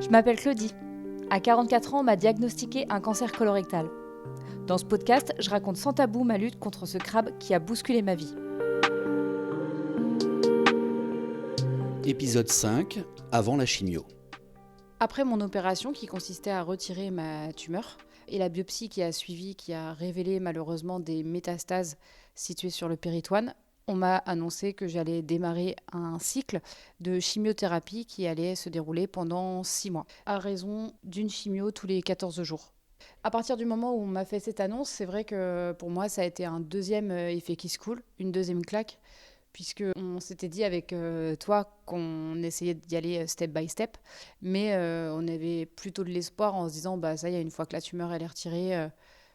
Je m'appelle Claudie. À 44 ans, on m'a diagnostiqué un cancer colorectal. Dans ce podcast, je raconte sans tabou ma lutte contre ce crabe qui a bousculé ma vie. Épisode 5, avant la chimio. Après mon opération qui consistait à retirer ma tumeur et la biopsie qui a suivi, qui a révélé malheureusement des métastases situées sur le péritoine, on m'a annoncé que j'allais démarrer un cycle de chimiothérapie qui allait se dérouler pendant 6 mois, à raison d'une chimio tous les 14 jours. À partir du moment où on m'a fait cette annonce, c'est vrai que pour moi, ça a été un deuxième effet qui se coule, une deuxième claque, puisqu'on s'était dit avec toi qu'on essayait d'y aller step by step, mais on avait plutôt de l'espoir en se disant ça y est, une fois que la tumeur elle est retirée,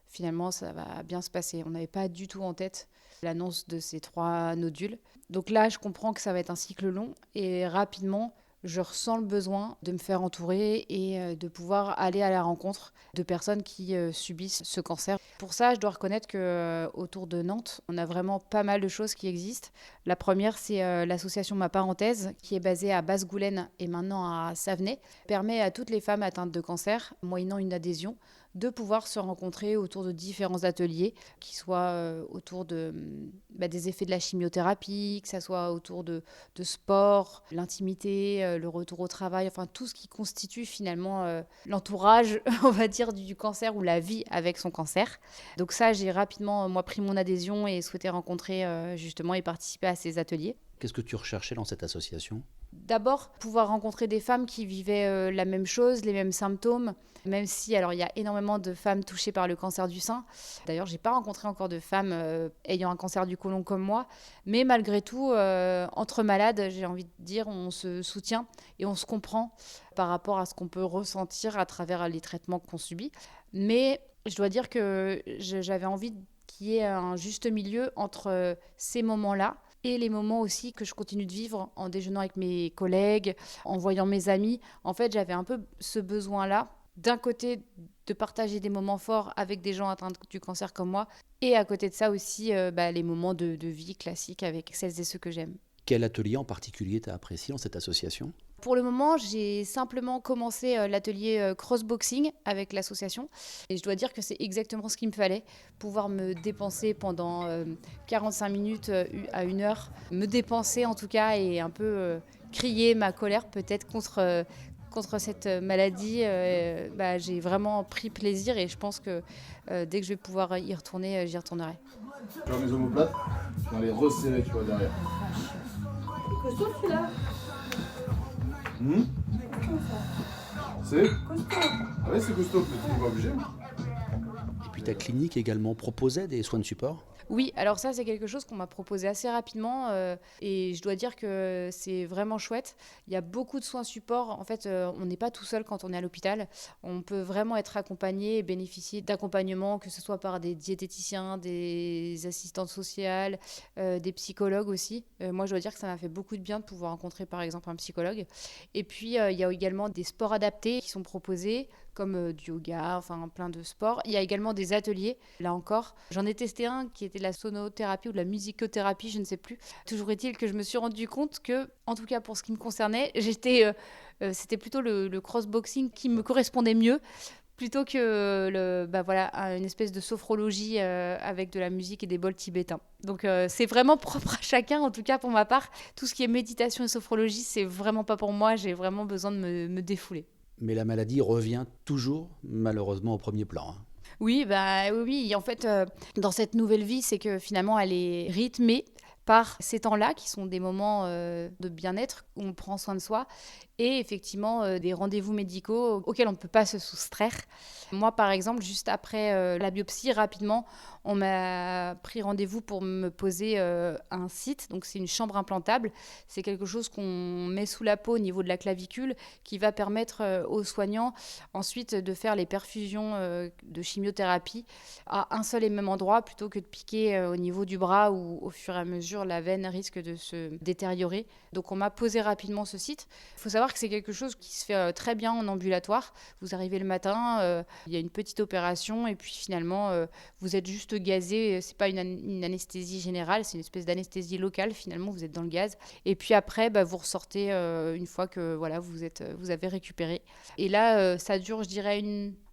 finalement ça va bien se passer. On n'avait pas du tout en tête l'annonce de ces 3 nodules. Donc là, je comprends que ça va être un cycle long et rapidement, je ressens le besoin de me faire entourer et de pouvoir aller à la rencontre de personnes qui subissent ce cancer. Pour ça, je dois reconnaître qu'autour de Nantes, on a vraiment pas mal de choses qui existent. La première, c'est l'association Ma Parenthèse, qui est basée à Basse-Goulaine et maintenant à Savenay, permet à toutes les femmes atteintes de cancer, moyennant une adhésion, de pouvoir se rencontrer autour de différents ateliers, qui soient autour des effets de la chimiothérapie, que ça soit autour de sport, l'intimité, le retour au travail, enfin tout ce qui constitue finalement l'entourage, on va dire, du cancer ou la vie avec son cancer. Donc ça, j'ai rapidement, pris mon adhésion et souhaité rencontrer justement et participer à ces ateliers. Qu'est-ce que tu recherchais dans cette association ? D'abord, pouvoir rencontrer des femmes qui vivaient la même chose, les mêmes symptômes, même si alors il y a énormément de femmes touchées par le cancer du sein. D'ailleurs, j'ai pas rencontré encore de femmes ayant un cancer du côlon comme moi, mais malgré tout, entre malades, j'ai envie de dire, on se soutient et on se comprend par rapport à ce qu'on peut ressentir à travers les traitements qu'on subit. Mais je dois dire que j'avais envie qu'il y ait un juste milieu entre ces moments-là et les moments aussi que je continue de vivre en déjeunant avec mes collègues, en voyant mes amis. En fait, j'avais un peu ce besoin-là, d'un côté de partager des moments forts avec des gens atteints du cancer comme moi, et à côté de ça aussi les moments de vie classiques avec celles et ceux que j'aime. Quel atelier en particulier t'as apprécié dans cette association ? Pour le moment, j'ai simplement commencé l'atelier crossboxing avec l'association. Et je dois dire que c'est exactement ce qu'il me fallait. Pouvoir me dépenser pendant 45 minutes à 1 heure. Me dépenser en tout cas et un peu crier ma colère peut-être contre cette maladie. J'ai vraiment pris plaisir et je pense que dès que je vais pouvoir y retourner, j'y retournerai. Faire mes omoplates, on va les resserrer, tu vois, derrière. Costaud celui-là. C'est Costaud. Ah ouais, c'est costaud, tu n'es pas obligé. Et puis ta clinique également proposait des soins de support ? Oui, alors ça, c'est quelque chose qu'on m'a proposé assez rapidement et je dois dire que c'est vraiment chouette. Il y a beaucoup de soins support. En fait, on n'est pas tout seul quand on est à l'hôpital. On peut vraiment être accompagné et bénéficier d'accompagnement, que ce soit par des diététiciens, des assistantes sociales, des psychologues aussi. Moi, je dois dire que ça m'a fait beaucoup de bien de pouvoir rencontrer, par exemple, un psychologue. Et puis, il y a également des sports adaptés qui sont proposés, comme du yoga, enfin plein de sports. Il y a également des ateliers, là encore. J'en ai testé un qui était de la sonothérapie ou de la musicothérapie, je ne sais plus. Toujours est-il que je me suis rendu compte que, en tout cas pour ce qui me concernait, c'était plutôt le crossboxing qui me correspondait mieux, plutôt que une espèce de sophrologie avec de la musique et des bols tibétains. Donc c'est vraiment propre à chacun, en tout cas pour ma part. Tout ce qui est méditation et sophrologie, c'est vraiment pas pour moi. J'ai vraiment besoin de me défouler. Mais la maladie revient toujours, malheureusement, au premier plan. Oui, oui. En fait, dans cette nouvelle vie, c'est que finalement, elle est rythmée par ces temps-là, qui sont des moments de bien-être, où on prend soin de soi, et effectivement des rendez-vous médicaux auxquels on ne peut pas se soustraire. Moi, par exemple, juste après la biopsie, rapidement, on m'a pris rendez-vous pour me poser un site. Donc, c'est une chambre implantable. C'est quelque chose qu'on met sous la peau au niveau de la clavicule qui va permettre aux soignants ensuite de faire les perfusions de chimiothérapie à un seul et même endroit plutôt que de piquer au niveau du bras où, au fur et à mesure, la veine risque de se détériorer. Donc, on m'a posé rapidement ce site. Il faut savoir savoir que c'est quelque chose qui se fait très bien en ambulatoire. Vous arrivez le matin, il y a une petite opération et puis finalement, vous êtes juste gazé. C'est pas une anesthésie générale, c'est une espèce d'anesthésie locale. Finalement, vous êtes dans le gaz. Et puis après, vous ressortez une fois que voilà, vous avez récupéré. Et là, ça dure, je dirais,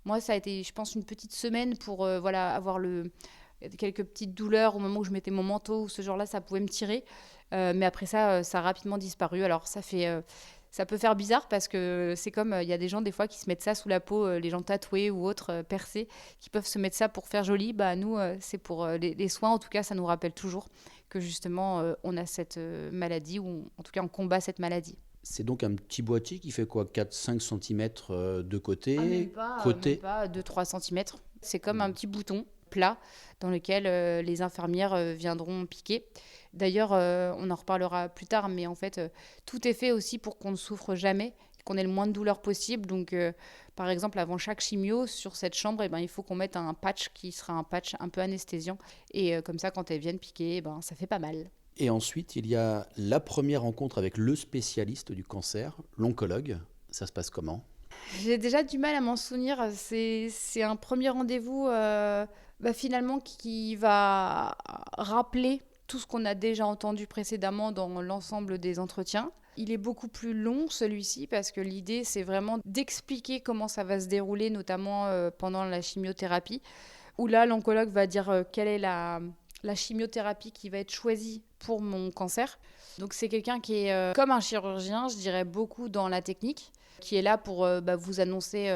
moi, ça a été, je pense, une petite semaine pour voilà, avoir quelques petites douleurs au moment où je mettais mon manteau ou ce genre-là, ça pouvait me tirer. Mais après ça, ça a rapidement disparu. Alors ça peut faire bizarre parce que c'est comme, il y a des gens des fois qui se mettent ça sous la peau, les gens tatoués ou autres, percés, qui peuvent se mettre ça pour faire joli. Nous, c'est pour les soins. En tout cas, ça nous rappelle toujours que justement, on a cette maladie, ou en tout cas, on combat cette maladie. C'est donc un petit boîtier qui fait quoi, 4-5 cm de côté, Même côté. pas 2-3 cm. C'est comme un petit bouton plat dans lequel les infirmières viendront piquer. D'ailleurs, on en reparlera plus tard, mais en fait, tout est fait aussi pour qu'on ne souffre jamais, qu'on ait le moins de douleur possible. Donc, par exemple, avant chaque chimio, sur cette chambre, il faut qu'on mette un patch qui sera un patch un peu anesthésiant. Et comme ça, quand elles viennent piquer, ça fait pas mal. Et ensuite, il y a la première rencontre avec le spécialiste du cancer, l'oncologue. Ça se passe comment ? J'ai déjà du mal à m'en souvenir. C'est un premier rendez-vous finalement qui va rappeler tout ce qu'on a déjà entendu précédemment dans l'ensemble des entretiens. Il est beaucoup plus long celui-ci parce que l'idée c'est vraiment d'expliquer comment ça va se dérouler, notamment pendant la chimiothérapie, où là l'oncologue va dire quelle est la chimiothérapie qui va être choisie pour mon cancer. Donc c'est quelqu'un qui est comme un chirurgien, je dirais beaucoup dans la technique, qui est là pour vous annoncer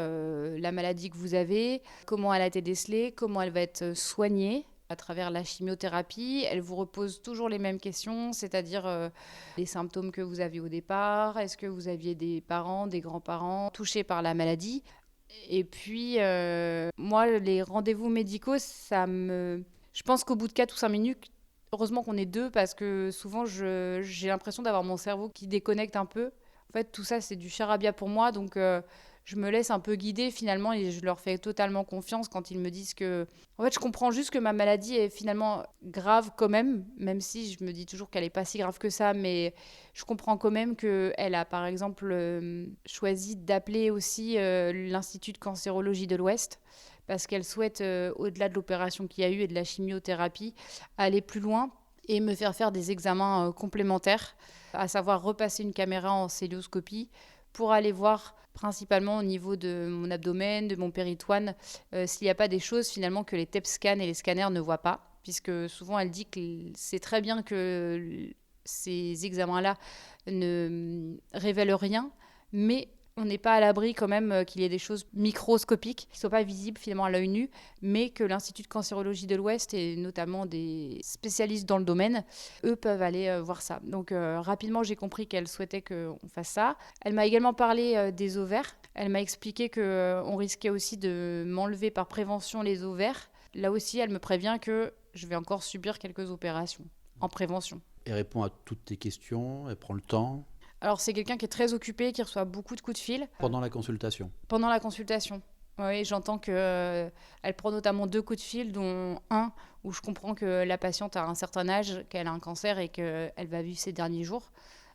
la maladie que vous avez, comment elle a été décelée, comment elle va être soignée à travers la chimiothérapie. Elle vous repose toujours les mêmes questions, c'est-à-dire les symptômes que vous aviez au départ, est-ce que vous aviez des parents, des grands-parents touchés par la maladie. Et puis, moi, les rendez-vous médicaux, je pense qu'au bout de 4 ou 5 minutes, heureusement qu'on est deux, parce que souvent, j'ai l'impression d'avoir mon cerveau qui déconnecte un peu. En fait, tout ça, c'est du charabia pour moi, donc je me laisse un peu guider finalement et je leur fais totalement confiance quand ils me disent que... En fait, je comprends juste que ma maladie est finalement grave quand même si je me dis toujours qu'elle n'est pas si grave que ça, mais je comprends quand même qu'elle a, par exemple, choisi d'appeler aussi l'Institut de cancérologie de l'Ouest, parce qu'elle souhaite, au-delà de l'opération qu'il y a eu et de la chimiothérapie, aller plus loin et me faire des examens complémentaires, à savoir repasser une caméra en célioscopie pour aller voir principalement au niveau de mon abdomen, de mon péritoine, s'il n'y a pas des choses finalement que les TEP scans et les scanners ne voient pas, puisque souvent elle dit que c'est très bien que ces examens-là ne révèlent rien, mais on n'est pas à l'abri quand même qu'il y ait des choses microscopiques qui ne soient pas visibles finalement à l'œil nu, mais que l'Institut de cancérologie de l'Ouest et notamment des spécialistes dans le domaine, eux peuvent aller voir ça. Donc rapidement, j'ai compris qu'elle souhaitait qu'on fasse ça. Elle m'a également parlé des ovaires. Elle m'a expliqué qu'on risquait aussi de m'enlever par prévention les ovaires. Là aussi, elle me prévient que je vais encore subir quelques opérations en prévention. Elle répond à toutes tes questions, elle prend le temps. Alors, c'est quelqu'un qui est très occupé, qui reçoit beaucoup de coups de fil. Pendant la consultation. Pendant la consultation. Oui, j'entends qu'elle prend notamment 2 coups de fil, dont un où je comprends que la patiente a un certain âge, qu'elle a un cancer et qu'elle va vivre ses derniers jours.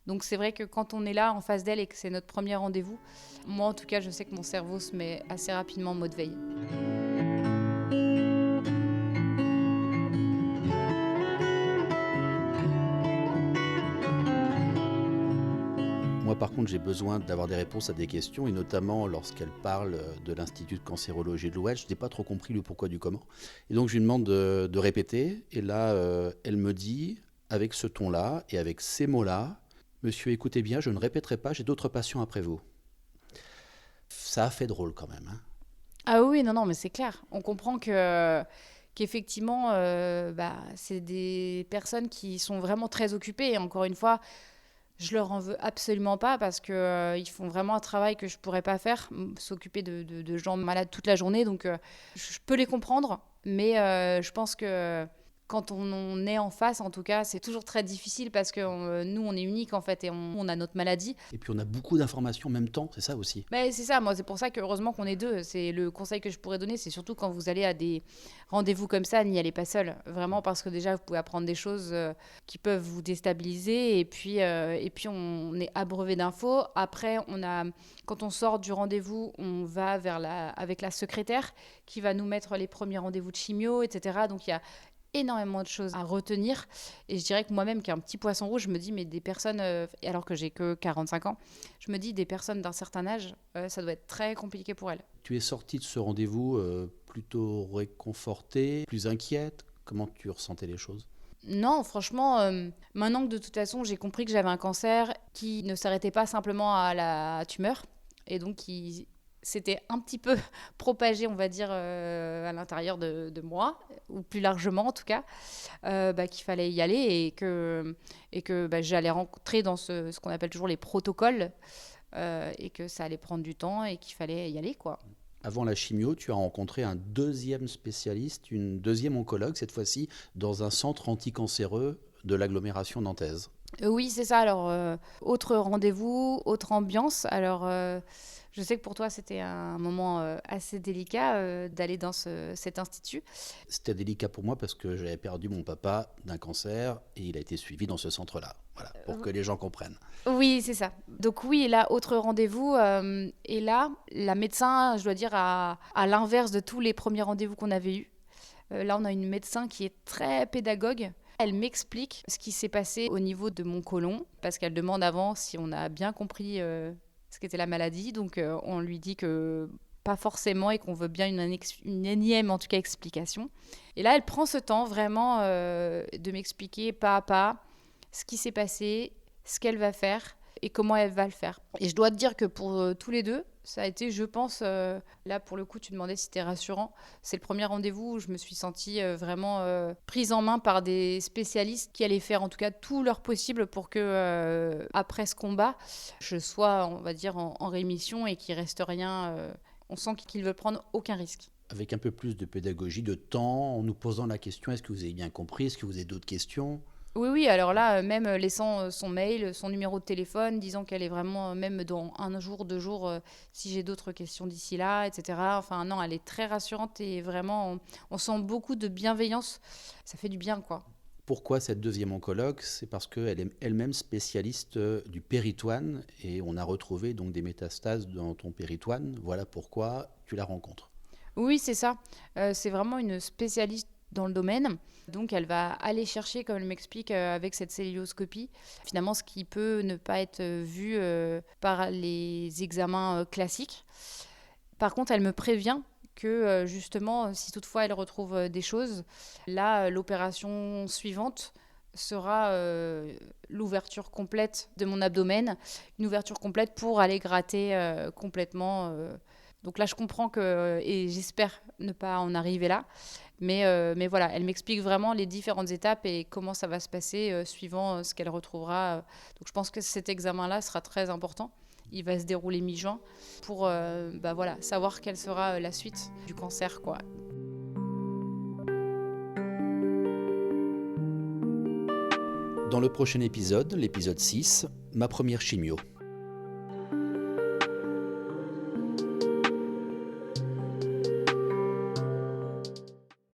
Donc, c'est vrai que quand on est là en face d'elle et que c'est notre premier rendez-vous, moi, en tout cas, je sais que mon cerveau se met assez rapidement en mode veille. Moi, par contre, j'ai besoin d'avoir des réponses à des questions, et notamment lorsqu'elle parle de l'Institut de cancérologie de l'Ouest, je n'ai pas trop compris le pourquoi du comment. Et donc, je lui demande de répéter, et là, elle me dit, avec ce ton-là et avec ces mots-là, « Monsieur, écoutez bien, je ne répéterai pas, j'ai d'autres patients après vous. » Ça a fait drôle quand même. Hein. Ah oui, non, mais c'est clair. On comprend qu'effectivement, c'est des personnes qui sont vraiment très occupées. Et encore une fois, je leur en veux absolument pas parce qu'ils font vraiment un travail que je pourrais pas faire, s'occuper de gens malades toute la journée. Donc, je peux les comprendre, mais je pense que quand on est en face, en tout cas, c'est toujours très difficile parce que nous, on est unique en fait et on a notre maladie. Et puis on a beaucoup d'informations en même temps, c'est ça aussi. Mais c'est ça, moi, c'est pour ça que heureusement qu'on est deux. C'est le conseil que je pourrais donner, c'est surtout quand vous allez à des rendez-vous comme ça, n'y allez pas seul. Vraiment, parce que déjà, vous pouvez apprendre des choses qui peuvent vous déstabiliser et puis on est abreuvé d'infos. Après, quand on sort du rendez-vous, on va avec la secrétaire qui va nous mettre les premiers rendez-vous de chimio, etc. Donc il y a énormément de choses à retenir et je dirais que moi-même qui est un petit poisson rouge, je me dis mais des personnes alors que j'ai que 45 ans, je me dis des personnes d'un certain âge, ça doit être très compliqué pour elles. Tu es sortie de ce rendez-vous plutôt réconfortée, plus inquiète. Comment tu ressentais les choses? Non, franchement, maintenant que de toute façon j'ai compris que j'avais un cancer qui ne s'arrêtait pas simplement à la tumeur et donc qui s'était un petit peu propagé, on va dire, à l'intérieur de moi, ou plus largement en tout cas, qu'il fallait y aller et que j'allais rentrer dans ce qu'on appelle toujours les protocoles et que ça allait prendre du temps et qu'il fallait y aller, quoi. Avant la chimio, tu as rencontré un deuxième spécialiste, une deuxième oncologue, cette fois-ci dans un centre anticancéreux de l'agglomération nantaise. Oui, c'est ça. Alors, autre rendez-vous, autre ambiance. Alors, je sais que pour toi, c'était un moment assez délicat d'aller dans cet institut. C'était délicat pour moi parce que j'avais perdu mon papa d'un cancer et il a été suivi dans ce centre-là. Voilà, pour que les gens comprennent. Oui, c'est ça. Donc oui, là, autre rendez-vous. Et là, la médecin, je dois dire, à l'inverse de tous les premiers rendez-vous qu'on avait eus. Là, on a une médecin qui est très pédagogue. Elle m'explique ce qui s'est passé au niveau de mon côlon, parce qu'elle demande avant si on a bien compris ce qu'était la maladie. Donc, on lui dit que pas forcément et qu'on veut bien une énième, en tout cas, explication. Et là, elle prend ce temps vraiment de m'expliquer pas à pas ce qui s'est passé, ce qu'elle va faire et comment elle va le faire. Et je dois te dire que pour tous les deux, ça a été, je pense, là pour le coup, tu demandais si c'était rassurant. C'est le premier rendez-vous où je me suis sentie vraiment prise en main par des spécialistes qui allaient faire en tout cas tout leur possible pour que, après ce combat, je sois, on va dire, en rémission et qu'il reste rien. On sent qu'ils veulent prendre aucun risque. Avec un peu plus de pédagogie, de temps, en nous posant la question, est-ce que vous avez bien compris? Est-ce que vous avez d'autres questions? Oui, oui, alors là, même laissant son mail, son numéro de téléphone, disant qu'elle est vraiment, même dans un jour, 2 jours, si j'ai d'autres questions d'ici là, etc. Enfin, non, elle est très rassurante et vraiment, on sent beaucoup de bienveillance. Ça fait du bien, quoi. Pourquoi cette deuxième oncologue? C'est parce qu'elle est elle-même spécialiste du péritoine et on a retrouvé donc des métastases dans ton péritoine. Voilà pourquoi tu la rencontres. Oui, c'est ça. C'est vraiment une spécialiste dans le domaine. Donc, elle va aller chercher, comme elle m'explique, avec cette celluloscopie, finalement, ce qui peut ne pas être vu par les examens classiques. Par contre, elle me prévient que, justement, si toutefois elle retrouve des choses, là, l'opération suivante sera l'ouverture complète de mon abdomen, une ouverture complète pour aller gratter complètement. Donc là, je comprends et j'espère ne pas en arriver là. Mais voilà, elle m'explique vraiment les différentes étapes et comment ça va se passer suivant ce qu'elle retrouvera. Donc je pense que cet examen-là sera très important. Il va se dérouler mi-juin pour voilà, savoir quelle sera la suite du cancer, quoi. Dans le prochain épisode, l'épisode 6, ma première chimio.